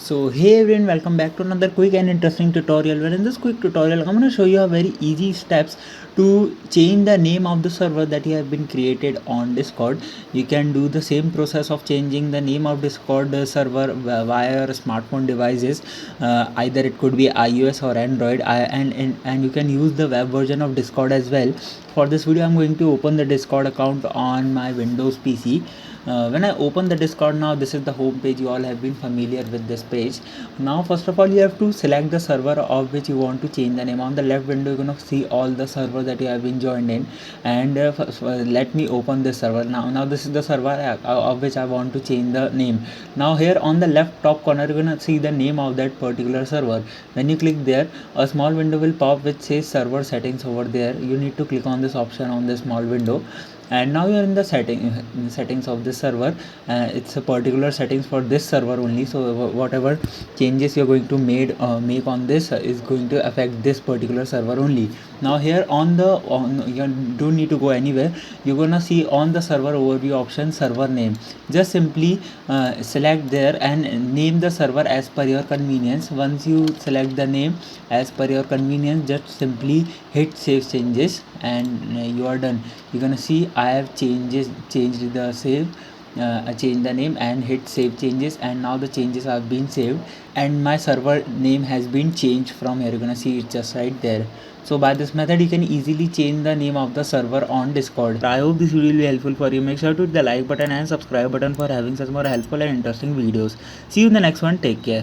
So hey everyone, welcome back to another quick and interesting tutorial, where in this quick tutorial I'm going to show you a very easy steps to change the name of the server that you have been created on Discord. You can do the same process of changing the name of Discord server via your smartphone devices. Either it could be iOS or Android, and you can use the web version of Discord as well. For this video I'm going to open the Discord account on my Windows PC. When I open the Discord now, this is the home page. You all have been familiar with this page. Now first of all, you have to select the server of which you want to change the name. On the left window you're gonna see all the servers that you have been joined in, and let me open this server now. This is the server of which I want to change the name. Now here on the left top corner you're gonna see the name of that particular server. When you click there, a small window will pop which says server settings over there. You need to click on this option on this small window, and now you're in the settings of this server. It's a particular settings for this server only, so whatever changes you're going to make on this is going to affect this particular server only. Now here you don't need to go anywhere. You're gonna see on the server overview option server name. Just simply select there and name the server as per your convenience. Once you select the name as per your convenience, just simply hit save changes, and you are done. You're gonna see I have changed the save. I change the name and hit save changes, and now the changes have been saved and my server name has been changed from here. You're gonna see it just right there. So by this method you can easily change the name of the server on Discord. I hope this video will be helpful for you. Make sure to hit the like button and subscribe button for having such more helpful and interesting videos. See you in the next one. Take care.